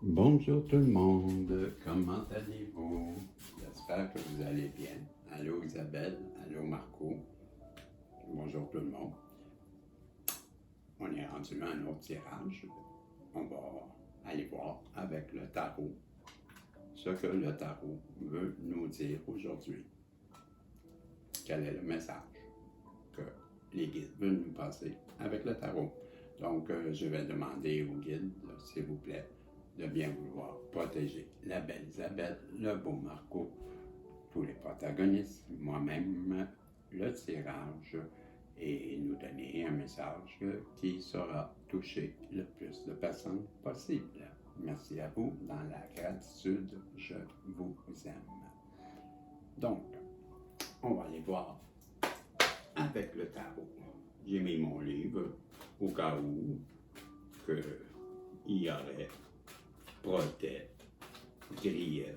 Bonjour tout le monde, comment allez-vous? J'espère que vous allez bien. Allô Isabelle, allô Marco, bonjour tout le monde. On est rendu à un autre tirage. On va aller voir avec le tarot ce que le tarot veut nous dire aujourd'hui. Quel est le message que les guides veulent nous passer avec le tarot? Donc, je vais demander aux guides, s'il vous plaît, de bien vouloir protéger la belle Isabelle, le beau Marco, tous les protagonistes, moi-même, le tirage, et nous donner un message qui saura toucher le plus de personnes possible. Merci à vous, dans la gratitude, je vous aime. Donc, on va aller voir avec le tarot. J'ai mis mon livre au cas où il y aurait protège, grief.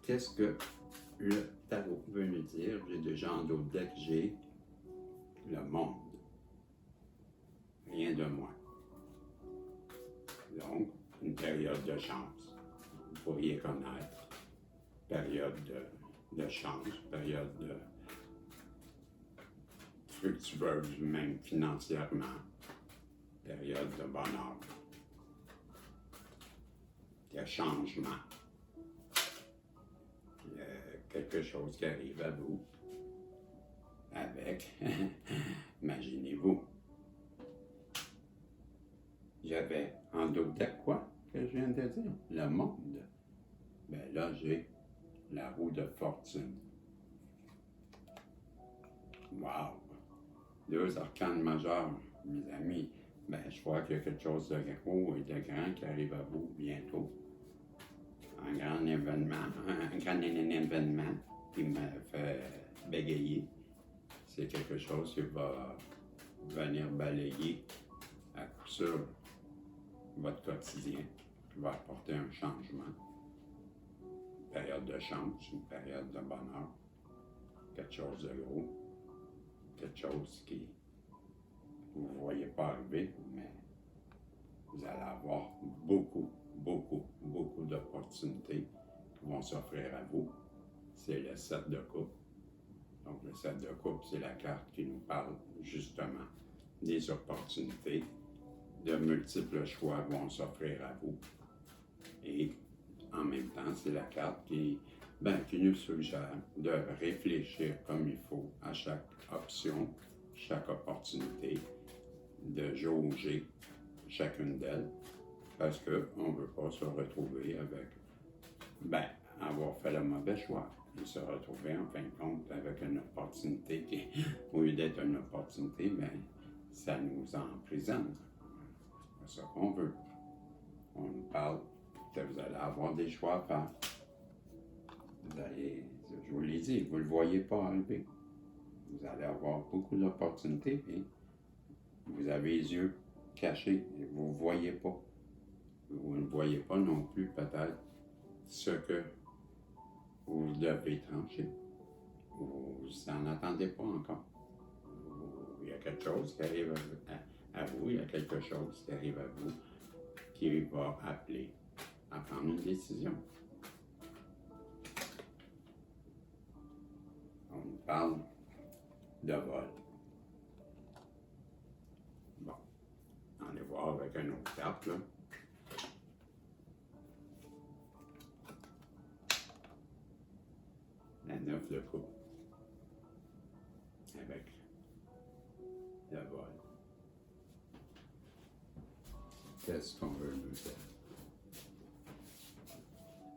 Qu'est-ce que le tarot veut nous dire? J'ai déjà en d'autres decks, j'ai le monde. Rien de moins. Donc, une période de chance. Vous pourriez connaître. Période de chance, période fructueuse, même financièrement. Période de bonheur. De changement. Quelque chose qui arrive à vous avec, imaginez-vous, j'avais en doute de quoi que je viens de dire? Le monde. Ben là, j'ai la roue de fortune. Wow! 2 arcanes majeurs, mes amis. Ben, je crois qu'il y a quelque chose de gros et de grand qui arrive à vous bientôt. Un grand événement qui me fait bégayer. C'est quelque chose qui va venir balayer à coup sûr votre quotidien, qui va apporter un changement. Une période de chance, une période de bonheur, quelque chose de gros, quelque chose qui vous ne voyez pas arriver, mais vous allez avoir beaucoup d'opportunités qui vont s'offrir à vous. C'est le 7 de coupe. Donc le 7 de coupe, c'est la carte qui nous parle justement des opportunités. De multiples choix vont s'offrir à vous. Et en même temps, c'est la carte qui nous suggère de réfléchir comme il faut à chaque option, chaque opportunité, de jauger chacune d'elles, parce qu'on ne veut pas se retrouver avec, avoir fait le mauvais choix et se retrouver en fin de compte avec une opportunité qui, au lieu d'être une opportunité, ça nous emprisonne. C'est ça qu'on veut. On nous parle que vous allez avoir des choix à faire. Vous allez, je vous l'ai dit, vous ne le voyez pas arriver. Vous allez avoir beaucoup d'opportunités et vous avez les yeux cachés et vous ne voyez pas. Vous ne voyez pas non plus peut-être ce que vous devez trancher. Vous n'en attendez pas encore. Il y a quelque chose qui arrive à vous, il y a quelque chose qui arrive à vous qui va appeler à prendre une décision. On nous parle de vol. Bon, on va voir avec une autre carte, là. La 9 de coupe. Avec le vol. Qu'est-ce qu'on veut nous dire?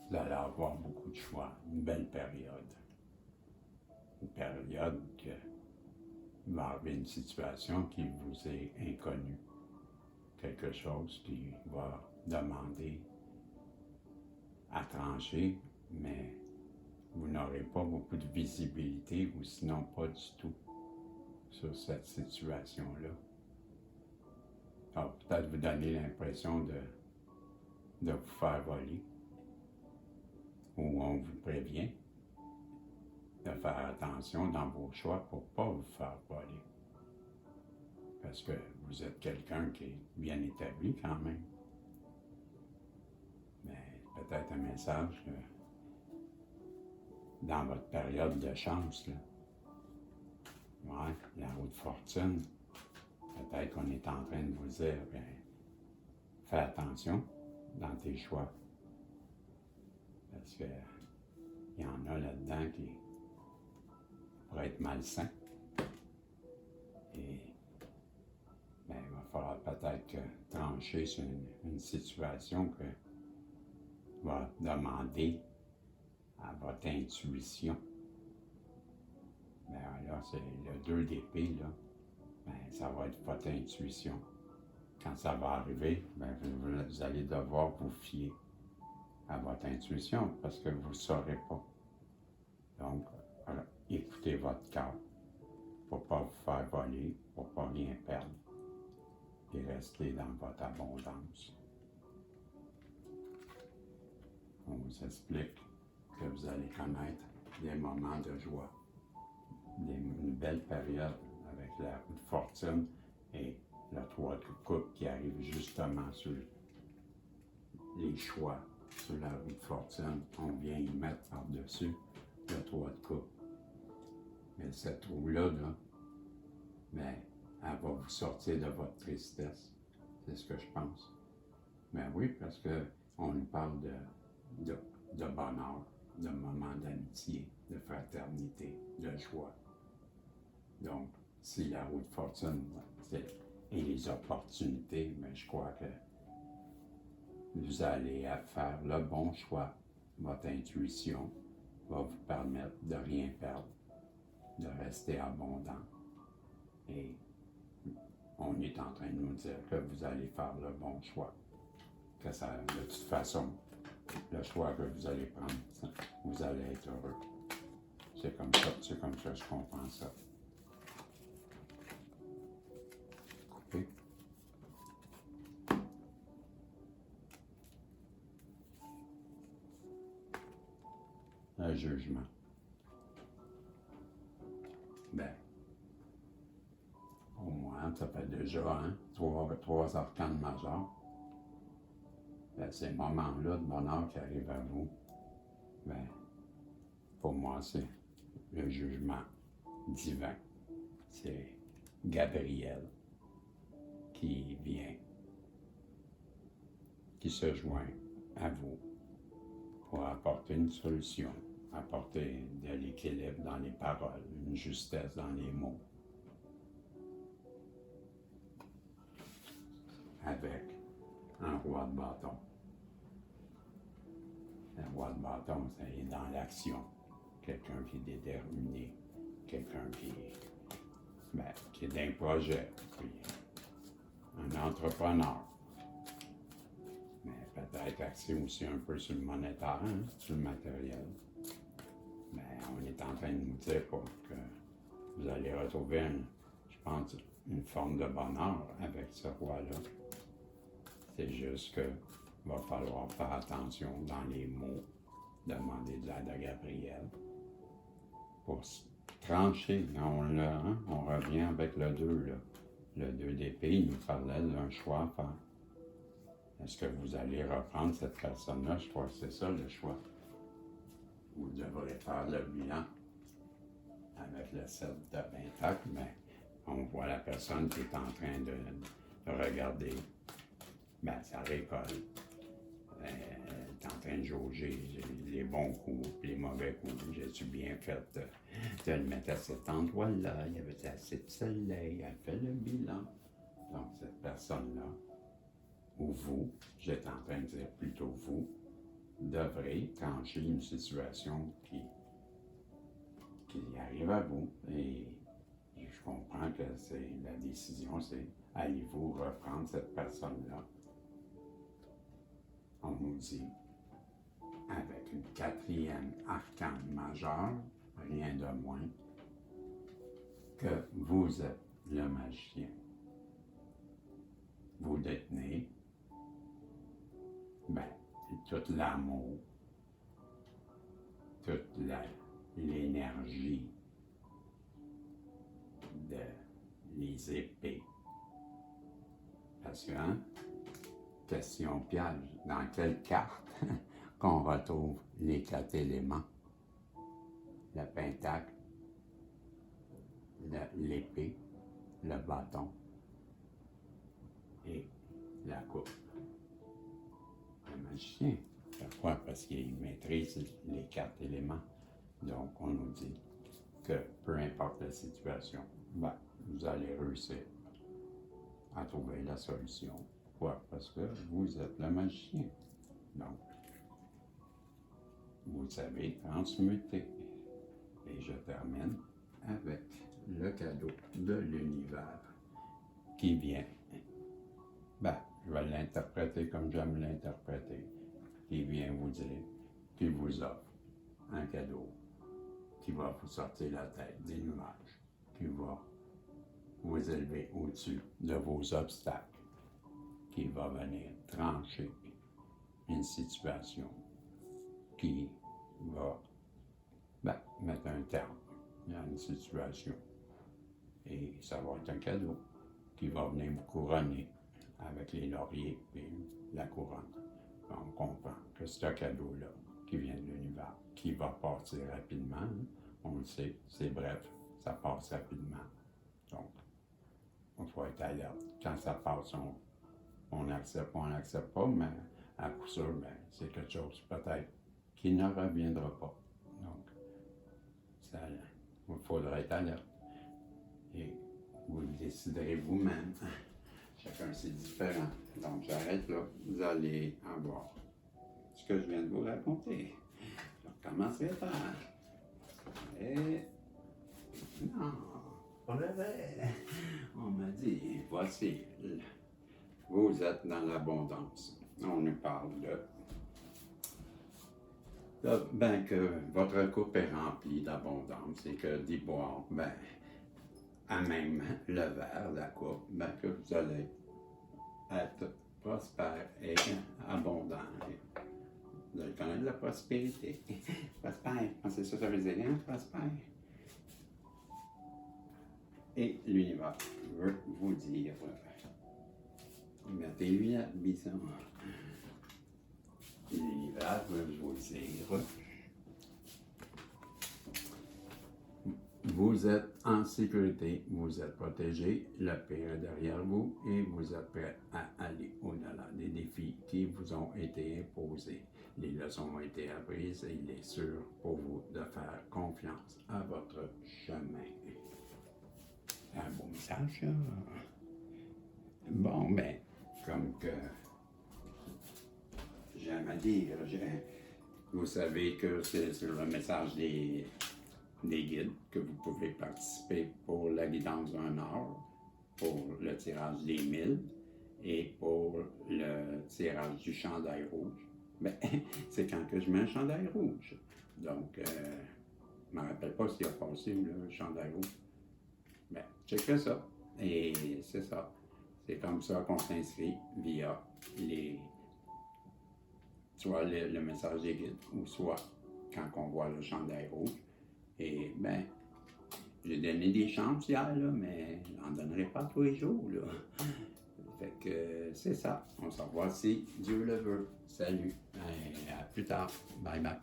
Vous allez avoir beaucoup de choix, une belle période. Une période que va arriver une situation qui vous est inconnue. Quelque chose qui va demander à trancher, mais vous n'aurez pas beaucoup de visibilité ou sinon pas du tout sur cette situation-là. Alors, peut-être vous donner l'impression de vous faire voler, ou on vous prévient de faire attention dans vos choix pour ne pas vous faire voler. parce que vous êtes quelqu'un qui est bien établi quand même. Mais peut-être un message que dans votre période de chance, là, ouais, la roue de fortune, peut-être qu'on est en train de vous dire, bien, fais attention dans tes choix. Parce que il y en a là-dedans qui pourraient être malsains. Et bien, il va falloir peut-être trancher sur une situation que va demander à votre intuition. Bien là, c'est le 2 d'épée, là. Bien, ça va être votre intuition. Quand ça va arriver, bien, vous allez devoir vous fier à votre intuition parce que vous ne saurez pas. Donc, écoutez votre cœur pour ne pas vous faire voler, pour ne pas rien perdre et rester dans votre abondance. On vous explique que vous allez connaître des moments de joie, une belle période avec la roue de fortune et le 3 de coupe qui arrive justement sur les choix. Sur la roue de fortune, on vient y mettre par-dessus le 3 de coupe. Mais cette roue-là, ben, elle va vous sortir de votre tristesse. C'est ce que je pense. Ben oui, parce qu'on nous parle de bonheur, de moments d'amitié, de fraternité, de joie. Donc, si la roue de fortune et les opportunités, mais je crois que vous allez faire le bon choix. Votre intuition va vous permettre de rien perdre, de rester abondant. Et on est en train de nous dire que vous allez faire le bon choix. Que ça, de toute façon, le choix que vous allez prendre, vous allez être heureux. C'est comme ça que je comprends ça. Coupé. Le jugement. Ben, pour moi, ça fait déjà 3 arcanes majeures. Ben, ces moments-là de bonheur qui arrivent à vous, ben, pour moi, c'est le jugement divin. C'est Gabriel qui vient, qui se joint à vous pour apporter une solution, apporter de l'équilibre dans les paroles, une justesse dans les mots. Avec un roi de bâton. Le roi de bâton, c'est dans l'action. Quelqu'un qui est déterminé, quelqu'un qui est d'un projet, puis un entrepreneur. Mais peut-être axé aussi un peu sur le monétaire, sur le matériel. Mais on est en train de nous dire que vous allez retrouver, je pense, une forme de bonheur avec ce roi-là. C'est juste qu'il va falloir faire attention dans les mots, demander de l'aide à Gabriel. Pour trancher, on revient avec le 2, là. Le 2 d'épée, il nous parlait d'un choix à faire. Est-ce que vous allez reprendre cette personne-là? Je crois que c'est ça le choix. Vous devrez faire le bilan avec le 7 de Pentacle, mais on voit la personne qui est en train de regarder sa récolte. Elle est en train de jauger les bons coups et les mauvais coups. J'ai-tu bien fait de le mettre à cet endroit-là? Il y avait assez de soleil. Elle fait le bilan. Donc, cette personne-là, ou vous, j'étais en train de dire plutôt vous, devrez trancher une situation qui arrive à vous. Et je comprends que la décision, c'est allez-vous reprendre cette personne-là? On nous dit, avec une 4e arcane majeure, rien de moins, que vous êtes le magicien. Vous détenez tout l'amour, toute l'énergie, les épées Attention, question piège. Dans quelle carte qu'on retrouve les 4 éléments? Le pentacle, l'épée, le bâton et la coupe. Le magicien. Pourquoi? Parce qu'il maîtrise les 4 éléments. Donc, on nous dit que peu importe la situation, ben, vous allez réussir à trouver la solution. Pourquoi? Parce que vous êtes le magicien. Donc, vous savez transmuter. Et je termine avec le cadeau de l'univers qui vient. Ben, je vais l'interpréter comme j'aime l'interpréter. Qui vient vous dire, qui vous offre un cadeau qui va vous sortir la tête des nuages, qui va vous élever au-dessus de vos obstacles, qui va venir trancher une situation qui va mettre un terme à une situation. Et ça va être un cadeau qui va venir vous couronner avec les lauriers et la couronne. On comprend que c'est un cadeau-là qui vient de l'univers, qui va passer rapidement. On le sait, c'est bref, ça passe rapidement. Donc, il faut être alerte. Quand ça passe, on accepte ou on n'accepte pas, mais à coup sûr, ben, c'est quelque chose peut-être qui ne reviendra pas. Donc, il faudra être alerte. Et vous le déciderez vous-même. Chacun, c'est différent. Donc, j'arrête là. Vous allez avoir ce que je viens de vous raconter. Je recommencerai par. Et. Non, pas le vrai. On m'a dit, voici, vous êtes dans l'abondance. On nous parle ben, que votre coupe est remplie d'abondance et que d'y boire, ben, à même le verre, la coupe, ben, que vous allez être prospère et abondant. Vous allez connaître la prospérité. Prospère, c'est ça que ça veut dire, hein, prospère. Et l'univers veut vous dire, mettez-lui la bison. L'univers veut vous dire, vous êtes en sécurité, vous êtes protégé, le pire est derrière vous et vous êtes prêt à aller au-delà des défis qui vous ont été imposés. Les leçons ont été apprises et il est sûr pour vous de faire confiance à votre chemin. Un beau message, ça. Bon, ben, comme que j'aime à dire, vous savez que c'est sur le message des guides que vous pouvez participer pour la guidance d'un art, pour le tirage des 1000 et pour le tirage du chandail rouge. Ben, c'est quand que je mets un chandail rouge. Donc, je ne me rappelle pas s'il a passé le chandail rouge. Ben, checkez ça. Et c'est ça. C'est comme ça qu'on s'inscrit via soit le message des guides ou soit quand on voit le chandail rouge. Et ben, j'ai donné des chances hier, là, mais je n'en donnerai pas tous les jours. Là. Fait que c'est ça. On se revoit si Dieu le veut. Salut. Et à plus tard. Bye bye.